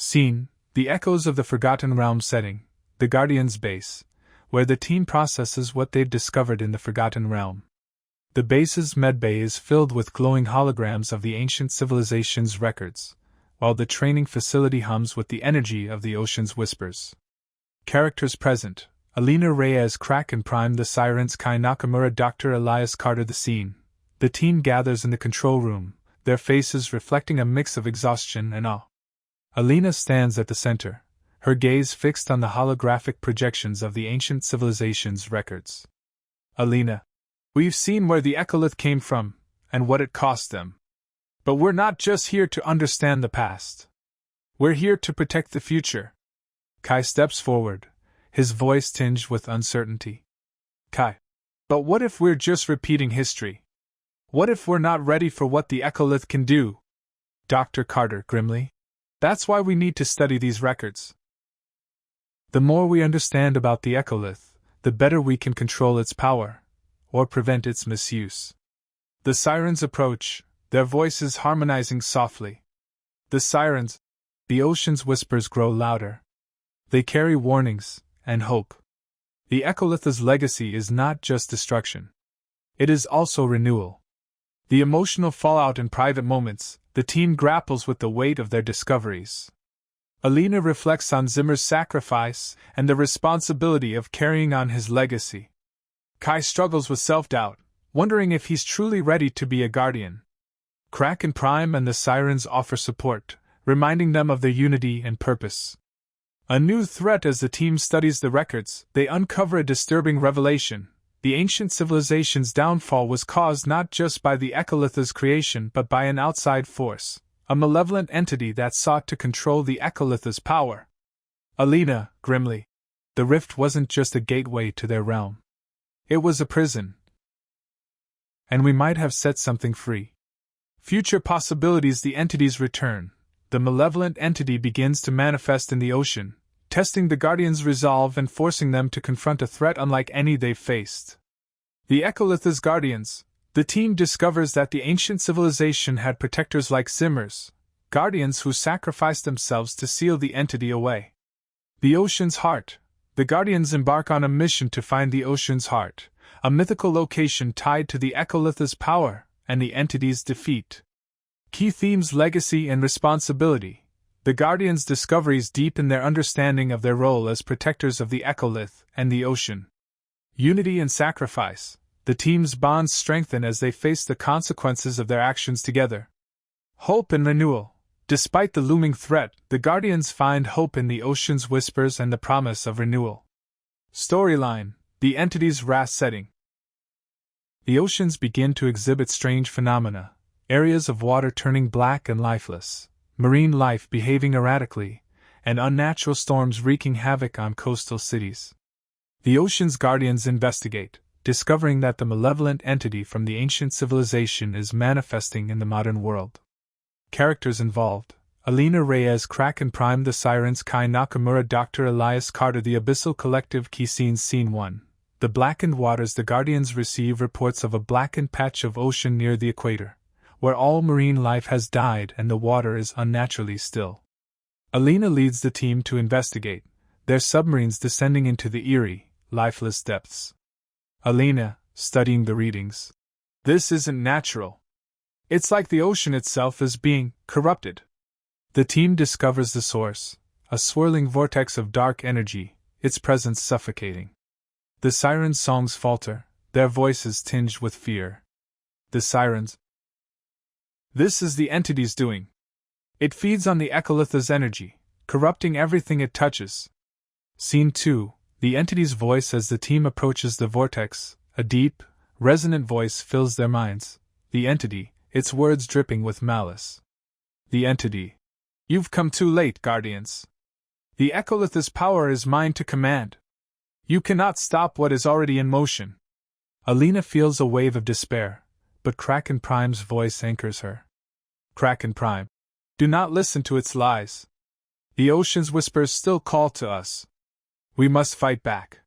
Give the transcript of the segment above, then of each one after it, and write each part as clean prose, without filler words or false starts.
Scene: the echoes of the Forgotten Realm setting, the Guardian's base, where the team processes what they've discovered in the Forgotten Realm. The base's medbay is filled with glowing holograms of the ancient civilization's records, while the training facility hums with the energy of the ocean's whispers. Characters present: Alina Reyes, Crack and Prime, the Sirens, Kai Nakamura, Dr. Elias Carter. The scene: the team gathers in the control room, their faces reflecting a mix of exhaustion and awe. Alina stands at the center, her gaze fixed on the holographic projections of the ancient civilization's records. Alina: we've seen where the echolith came from, and what it cost them. But we're not just here to understand the past. We're here to protect the future. Kai steps forward, his voice tinged with uncertainty. Kai: but what if we're just repeating history? What if we're not ready for what the echolith can do? Dr. Carter grimly: that's why we need to study these records. The more we understand about the echolith, the better we can control its power, or prevent its misuse. The Sirens approach, their voices harmonizing softly. The Sirens, the ocean's whispers grow louder. They carry warnings and hope. The echolith's legacy is not just destruction. It is also renewal. The emotional fallout in private moments, the team grapples with the weight of their discoveries. Alina reflects on Zimmer's sacrifice and the responsibility of carrying on his legacy. Kai struggles with self-doubt, wondering if he's truly ready to be a guardian. Crack and Prime and the Sirens offer support, reminding them of their unity and purpose. A new threat: as the team studies the records, they uncover a disturbing revelation. The ancient civilization's downfall was caused not just by the echolith's creation but by an outside force, a malevolent entity that sought to control the echolith's power. Alina, grimly: the rift wasn't just a gateway to their realm. It was a prison. And we might have set something free. Future possibilities: the entity's return. The malevolent entity begins to manifest in the ocean, testing the Guardians' resolve and forcing them to confront a threat unlike any they've faced. The echolith's guardians: the team discovers that the ancient civilization had protectors like Zimmers, guardians who sacrificed themselves to seal the entity away. The ocean's heart: the Guardians embark on a mission to find the ocean's heart, a mythical location tied to the echolith's power and the entity's defeat. Key themes: legacy and responsibility. The Guardians' discoveries deepen their understanding of their role as protectors of the echolith and the ocean. Unity and sacrifice. The team's bonds strengthen as they face the consequences of their actions together. Hope and renewal. Despite the looming threat, the Guardians find hope in the ocean's whispers and the promise of renewal. Storyline: the entity's wrath setting. The oceans begin to exhibit strange phenomena, areas of water turning black and lifeless, marine life behaving erratically, and unnatural storms wreaking havoc on coastal cities. The ocean's guardians investigate, discovering that the malevolent entity from the ancient civilization is manifesting in the modern world. Characters involved: Alina Reyes, Crack and Prime, the Sirens, Kai Nakamura, Dr. Elias Carter. The Abyssal Collective. Key scenes: Scene 1. The blackened waters. The Guardians receive reports of a blackened patch of ocean near the equator, where all marine life has died and the water is unnaturally still. Alina leads the team to investigate, their submarines descending into the eerie, lifeless depths. Alina, studying the readings: this isn't natural. It's like the ocean itself is being corrupted. The team discovers the source, a swirling vortex of dark energy, its presence suffocating. The Sirens' songs falter, their voices tinged with fear. The Sirens: this is the entity's doing. It feeds on the echolith's energy, corrupting everything it touches. Scene 2. The entity's voice. As the team approaches the vortex, a deep, resonant voice fills their minds. The entity, its words dripping with malice. The entity: you've come too late, Guardians. The echolith's power is mine to command. You cannot stop what is already in motion. Alina feels a wave of despair, but Crack and Prime's voice anchors her. Crack and Prime: do not listen to its lies. The ocean's whispers still call to us. We must fight back.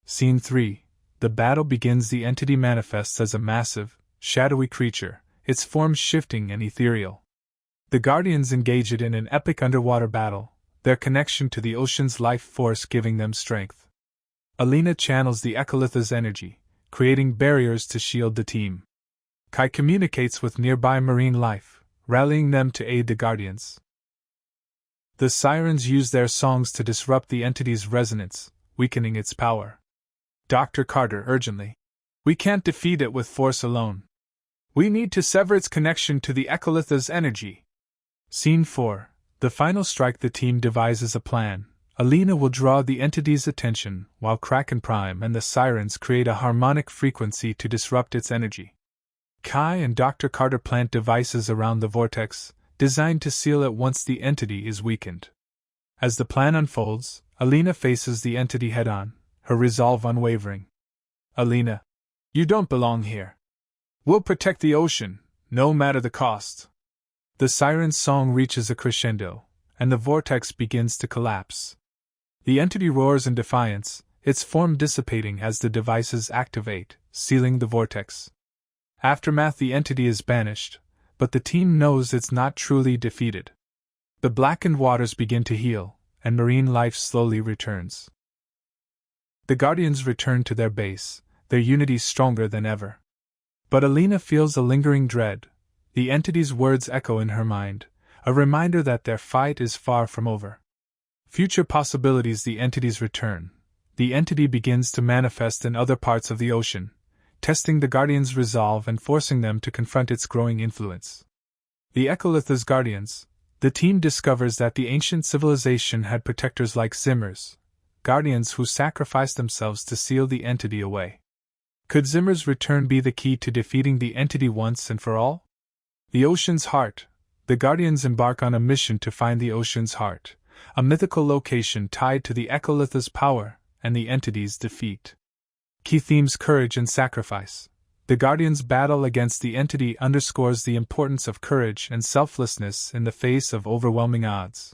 Scene 3. The battle begins. The entity manifests as a massive, shadowy creature, its form shifting and ethereal. The Guardians engage it in an epic underwater battle, their connection to the ocean's life force giving them strength. Alina channels the Echolith's energy, creating barriers to shield the team. Kai communicates with nearby marine life, rallying them to aid the Guardians. The sirens use their songs to disrupt the entity's resonance, weakening its power. Dr. Carter urgently. We can't defeat it with force alone. We need to sever its connection to the Echolith's energy. Scene 4. The final strike. The team devises a plan. Alina will draw the entity's attention, while Kraken Prime and the sirens create a harmonic frequency to disrupt its energy. Kai and Dr. Carter plant devices around the vortex, designed to seal it once the entity is weakened. As the plan unfolds, Alina faces the entity head-on, her resolve unwavering. Alina, you don't belong here. We'll protect the ocean, no matter the cost. The siren's song reaches a crescendo, and the vortex begins to collapse. The entity roars in defiance, its form dissipating as the devices activate, sealing the vortex. Aftermath. The entity is banished, but the team knows it's not truly defeated. The blackened waters begin to heal, and marine life slowly returns. The Guardians return to their base, their unity stronger than ever. But Alina feels a lingering dread. The entity's words echo in her mind, a reminder that their fight is far from over. Future possibilities. The entity's return. The entity begins to manifest in other parts of the ocean, testing the Guardians' resolve and forcing them to confront its growing influence. The Echolith's Guardians. The team discovers that the ancient civilization had protectors like Zimmer's, Guardians who sacrificed themselves to seal the entity away. Could Zimmer's return be the key to defeating the entity once and for all? The Ocean's Heart. The Guardians embark on a mission to find the Ocean's Heart, a mythical location tied to the Echolith's power and the entity's defeat. Key themes: courage and sacrifice. The Guardians' battle against the entity underscores the importance of courage and selflessness in the face of overwhelming odds.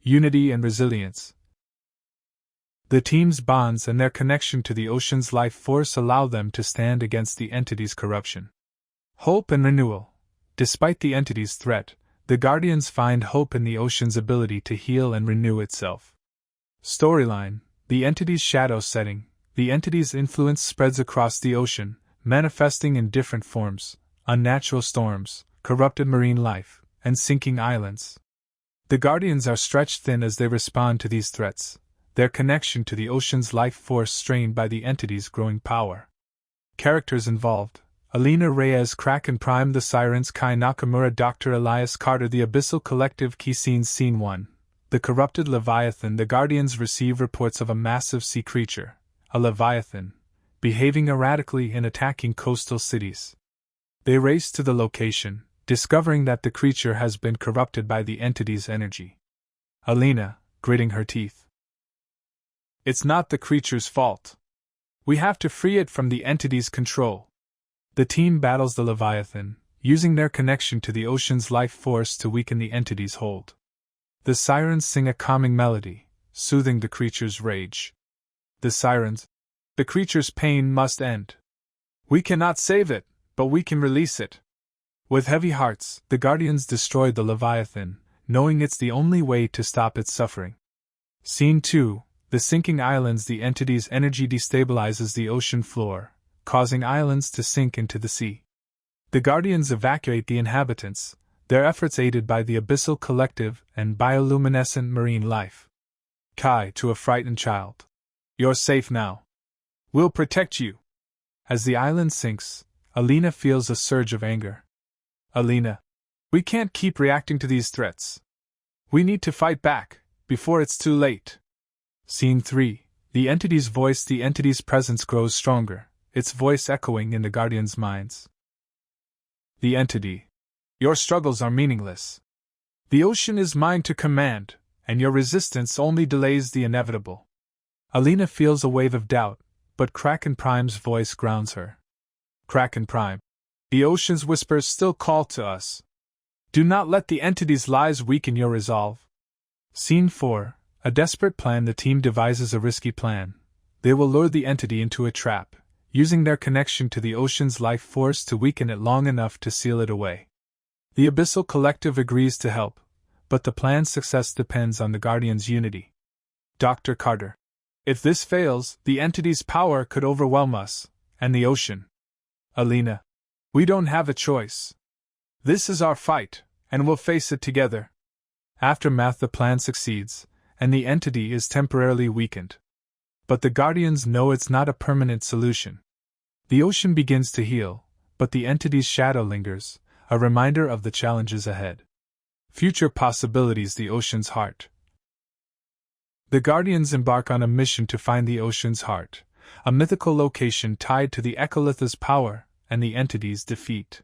Unity and resilience. The team's bonds and their connection to the ocean's life force allow them to stand against the entity's corruption. Hope and renewal. Despite the entity's threat, the Guardians find hope in the ocean's ability to heal and renew itself. Storyline. The entity's shadow setting. The entity's influence spreads across the ocean, manifesting in different forms: unnatural storms, corrupted marine life, and sinking islands. The Guardians are stretched thin as they respond to these threats, their connection to the ocean's life force strained by the entity's growing power. Characters involved: Alina Reyes, Kraken Prime, the Sirens, Kai Nakamura, Dr. Elias Carter, the Abyssal Collective. Key scenes. Scene 1. The corrupted Leviathan. The Guardians receive reports of a massive sea creature, a Leviathan, behaving erratically and attacking coastal cities. They race to the location, discovering that the creature has been corrupted by the entity's energy. Alina, gritting her teeth. It's not the creature's fault. We have to free it from the entity's control. The team battles the Leviathan, using their connection to the ocean's life force to weaken the entity's hold. The sirens sing a calming melody, soothing the creature's rage. The sirens. The creature's pain must end. We cannot save it, but we can release it. With heavy hearts, the Guardians destroy the Leviathan, knowing it's the only way to stop its suffering. Scene 2. The sinking islands. The entity's energy destabilizes the ocean floor, causing islands to sink into the sea. The Guardians evacuate the inhabitants, their efforts aided by the Abyssal Collective and bioluminescent marine life. Kai to a frightened child. You're safe now. We'll protect you. As the island sinks, Alina feels a surge of anger. Alina, we can't keep reacting to these threats. We need to fight back, before it's too late. Scene 3. The entity's voice. The entity's presence grows stronger, its voice echoing in the Guardians' minds. The entity. Your struggles are meaningless. The ocean is mine to command, and your resistance only delays the inevitable. Alina feels a wave of doubt, but Kraken Prime's voice grounds her. Kraken Prime. The ocean's whispers still call to us. Do not let the entity's lies weaken your resolve. Scene 4. A desperate plan. The team devises a risky plan. They will lure the entity into a trap, using their connection to the ocean's life force to weaken it long enough to seal it away. The Abyssal Collective agrees to help, but the plan's success depends on the Guardians' unity. Dr. Carter. If this fails, the entity's power could overwhelm us, and the ocean. Alina. We don't have a choice. This is our fight, and we'll face it together. Aftermath. The plan succeeds, and the entity is temporarily weakened. But the Guardians know it's not a permanent solution. The ocean begins to heal, but the entity's shadow lingers, a reminder of the challenges ahead. Future possibilities. The ocean's heart. The Guardians embark on a mission to find the ocean's heart, a mythical location tied to the Echolith's power and the entity's defeat.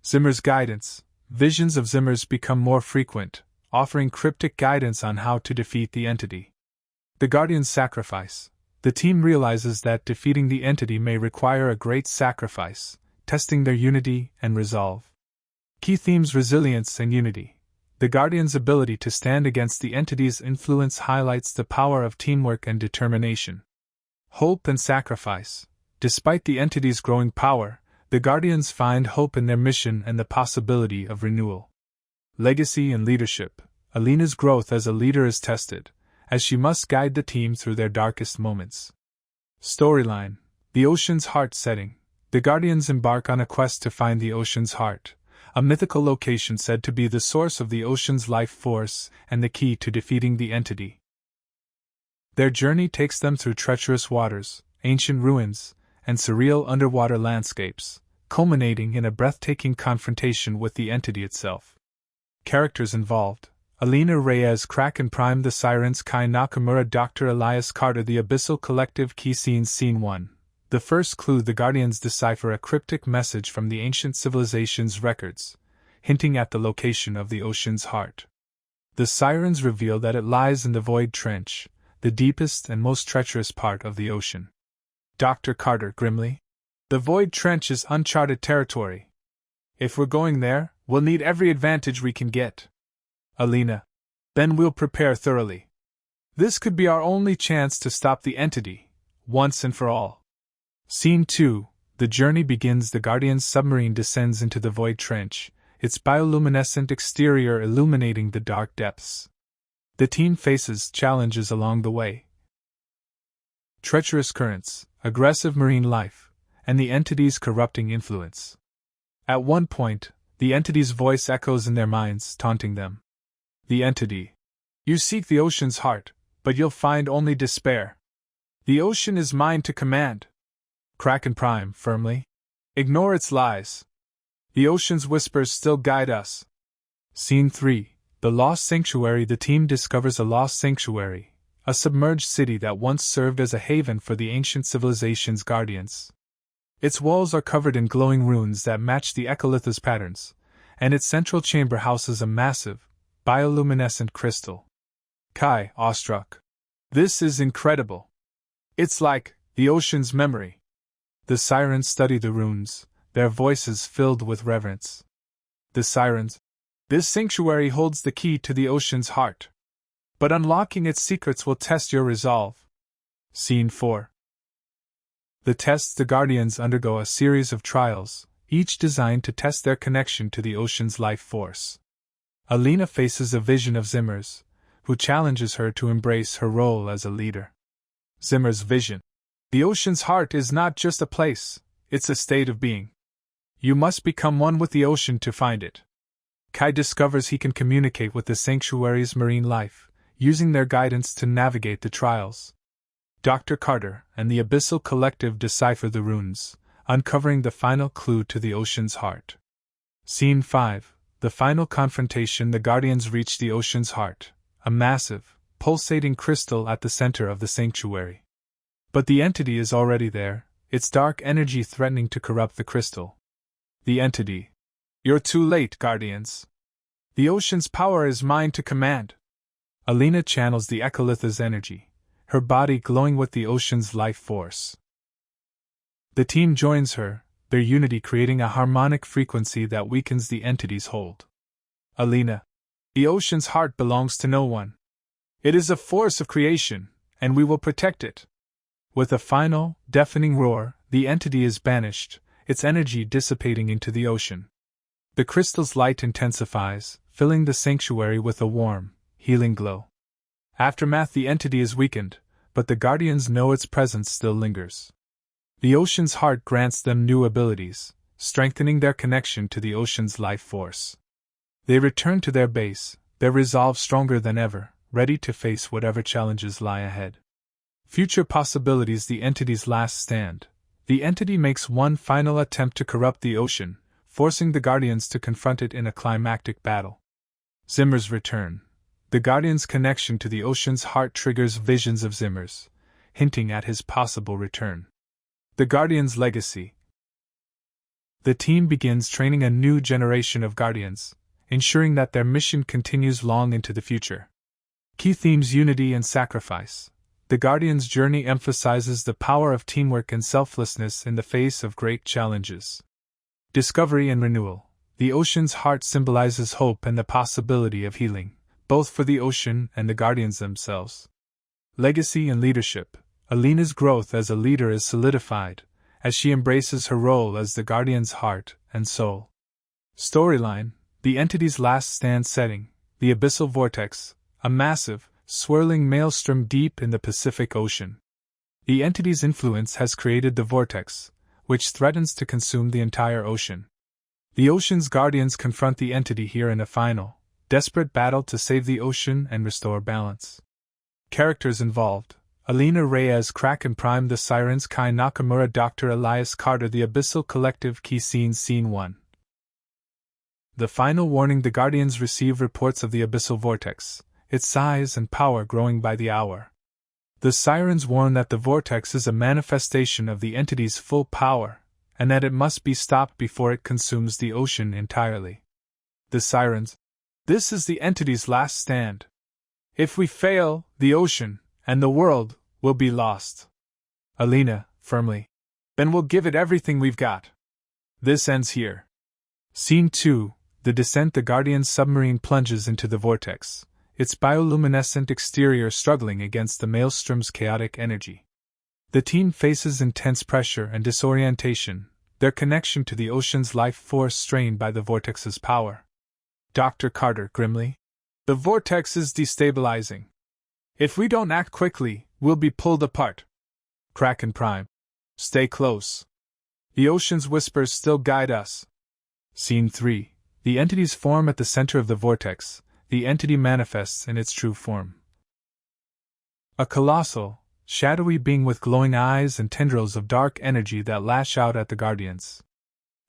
Zimmer's guidance. Visions of Zimmer's become more frequent, offering cryptic guidance on how to defeat the entity. The Guardians' sacrifice. The team realizes that defeating the entity may require a great sacrifice, testing their unity and resolve. Key themes: resilience and unity. The Guardians' ability to stand against the entity's influence highlights the power of teamwork and determination. Hope and sacrifice. Despite the entity's growing power, the Guardians find hope in their mission and the possibility of renewal. Legacy and leadership. Alina's growth as a leader is tested, as she must guide the team through their darkest moments. Storyline. The ocean's heart setting. The Guardians embark on a quest to find the ocean's heart, a mythical location said to be the source of the ocean's life force and the key to defeating the entity. Their journey takes them through treacherous waters, ancient ruins, and surreal underwater landscapes, culminating in a breathtaking confrontation with the entity itself. Characters involved: Alina Reyes, Kraken Prime, the Sirens, Kai Nakamura, Dr. Elias Carter. The Abyssal Collective. Key scenes. Scene 1. The first clue: the Guardians decipher a cryptic message from the ancient civilization's records, hinting at the location of the ocean's heart. The Sirens reveal that it lies in the Void Trench, the deepest and most treacherous part of the ocean. Dr. Carter grimly. The Void Trench is uncharted territory. If we're going there, we'll need every advantage we can get. Alina. Then we'll prepare thoroughly. This could be our only chance to stop the entity, once and for all. Scene 2. The journey begins. The Guardian's submarine descends into the Void Trench, its bioluminescent exterior illuminating the dark depths. The team faces challenges along the way. Treacherous currents, aggressive marine life, and the entity's corrupting influence. At one point, the entity's voice echoes in their minds, taunting them. The entity. You seek the ocean's heart, but you'll find only despair. The ocean is mine to command. Kraken Prime firmly. Ignore its lies. The ocean's whispers still guide us. Scene 3. The Lost Sanctuary. The team discovers a lost sanctuary, a submerged city that once served as a haven for the ancient civilization's guardians. Its walls are covered in glowing runes that match the Echolith's patterns, and its central chamber houses a massive, bioluminescent crystal. Kai, awestruck. This is incredible. It's like the ocean's memory. The Sirens study the runes, their voices filled with reverence. The Sirens. This sanctuary holds the key to the ocean's heart. But unlocking its secrets will test your resolve. Scene 4. The tests. The Guardians undergo a series of trials, each designed to test their connection to the ocean's life force. Alina faces a vision of Zimmer's, who challenges her to embrace her role as a leader. Zimmer's vision. The ocean's heart is not just a place, it's a state of being. You must become one with the ocean to find it. Kai discovers he can communicate with the sanctuary's marine life, using their guidance to navigate the trials. Dr. Carter and the Abyssal Collective decipher the runes, uncovering the final clue to the ocean's heart. Scene 5. The final confrontation. The Guardians reach the ocean's heart, a massive, pulsating crystal at the center of the sanctuary. But the entity is already there, its dark energy threatening to corrupt the crystal. The entity. You're too late, Guardians. The ocean's power is mine to command. Alina channels the Echolith's energy, her body glowing with the ocean's life force. The team joins her, their unity creating a harmonic frequency that weakens the entity's hold. Alina. The ocean's heart belongs to no one. It is a force of creation, and we will protect it. With a final, deafening roar, the entity is banished, its energy dissipating into the ocean. The crystal's light intensifies, filling the sanctuary with a warm, healing glow. Aftermath: the entity is weakened, but the guardians know its presence still lingers. The ocean's heart grants them new abilities, strengthening their connection to the ocean's life force. They return to their base, their resolve stronger than ever, ready to face whatever challenges lie ahead. Future possibilities: the entity's last stand. The entity makes one final attempt to corrupt the ocean, forcing the guardians to confront it in a climactic battle. Zimmer's return. The guardian's connection to the ocean's heart triggers visions of Zimmer's, hinting at his possible return. The guardian's legacy. The team begins training a new generation of guardians, ensuring that their mission continues long into the future. Key themes: unity and sacrifice. The Guardian's journey emphasizes the power of teamwork and selflessness in the face of great challenges. Discovery and renewal. The ocean's heart symbolizes hope and the possibility of healing, both for the ocean and the Guardians themselves. Legacy and leadership. Alina's growth as a leader is solidified, as she embraces her role as the Guardian's heart and soul. Storyline. The entity's last stand setting. The abyssal vortex, a massive, swirling maelstrom deep in the Pacific Ocean. The entity's influence has created the vortex, which threatens to consume the entire ocean. The ocean's guardians confront the entity here in a final, desperate battle to save the ocean and restore balance. Characters involved: Alina Reyes, Kraken Prime, the Sirens, Kai Nakamura, Dr. Elias Carter, the Abyssal Collective. Key scenes. Scene 1. The final warning: the Guardians receive reports of the abyssal vortex, its size and power growing by the hour. The Sirens warn that the vortex is a manifestation of the entity's full power, and that it must be stopped before it consumes the ocean entirely. The Sirens: this is the entity's last stand. If we fail, the ocean, and the world, will be lost. Alina, firmly: then we'll give it everything we've got. This ends here. Scene 2. The descent. The Guardian's submarine plunges into the vortex, its bioluminescent exterior struggling against the maelstrom's chaotic energy. The team faces intense pressure and disorientation, their connection to the ocean's life force strained by the vortex's power. Dr. Carter, grimly: the vortex is destabilizing. If we don't act quickly, we'll be pulled apart. Kraken Prime: stay close. The ocean's whispers still guide us. Scene 3. The entities form at the center of the vortex. The entity manifests in its true form. A colossal, shadowy being with glowing eyes and tendrils of dark energy that lash out at the Guardians.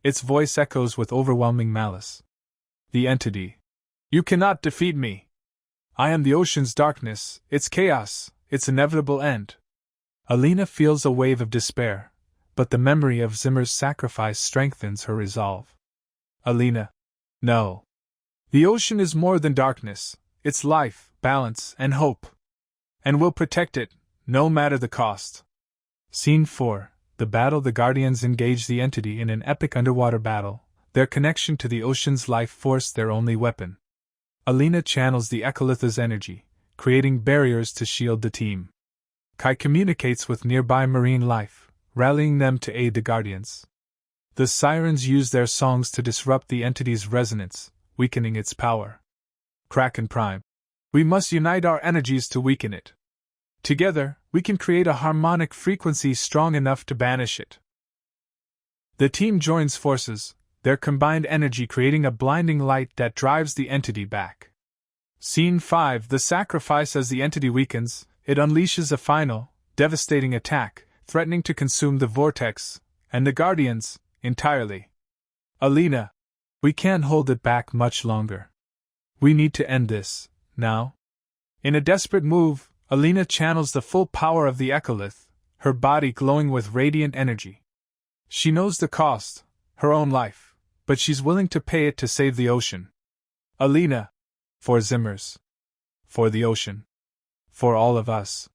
Its voice echoes with overwhelming malice. The entity: you cannot defeat me. I am the ocean's darkness, its chaos, its inevitable end. Alina feels a wave of despair, but the memory of Zimmer's sacrifice strengthens her resolve. Alina: no. The ocean is more than darkness, it's life, balance, and hope. And we'll protect it, no matter the cost. Scene 4. The battle. The Guardians engage the entity in an epic underwater battle, their connection to the ocean's life force their only weapon. Alina channels the Echolitha's energy, creating barriers to shield the team. Kai communicates with nearby marine life, rallying them to aid the Guardians. The Sirens use their songs to disrupt the entity's resonance, weakening its power. Kraken Prime: we must unite our energies to weaken it. Together, we can create a harmonic frequency strong enough to banish it. The team joins forces, their combined energy creating a blinding light that drives the entity back. Scene 5. The sacrifice. As the entity weakens, it unleashes a final, devastating attack, threatening to consume the vortex, and the Guardians, entirely. Alina: we can't hold it back much longer. We need to end this, now. In a desperate move, Alina channels the full power of the Echolith, her body glowing with radiant energy. She knows the cost, her own life, but she's willing to pay it to save the ocean. Alina: for Zimmer's. For the ocean. For all of us.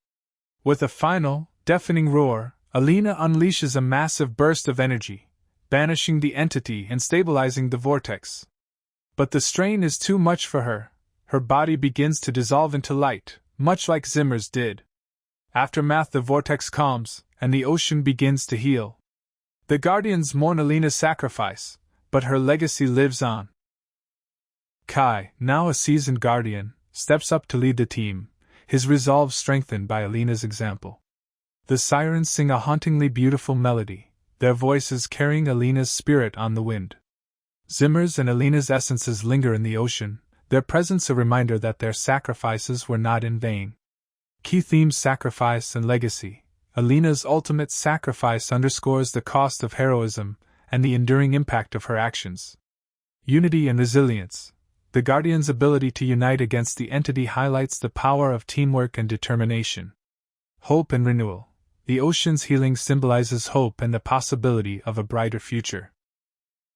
With a final, deafening roar, Alina unleashes a massive burst of energy, banishing the entity and stabilizing the vortex. But the strain is too much for her. Her body begins to dissolve into light, much like Zimmer's did. Aftermath. The vortex calms, and the ocean begins to heal. The Guardians mourn Alina's sacrifice, but her legacy lives on. Kai, now a seasoned guardian, steps up to lead the team, his resolve strengthened by Alina's example. The sirens sing a hauntingly beautiful melody, their voices carrying Alina's spirit on the wind. Zimmer's and Alina's essences linger in the ocean, their presence a reminder that their sacrifices were not in vain. Key themes: sacrifice and legacy. Alina's ultimate sacrifice underscores the cost of heroism and the enduring impact of her actions. Unity and resilience. The Guardian's ability to unite against the entity highlights the power of teamwork and determination. Hope and renewal. The ocean's healing symbolizes hope and the possibility of a brighter future.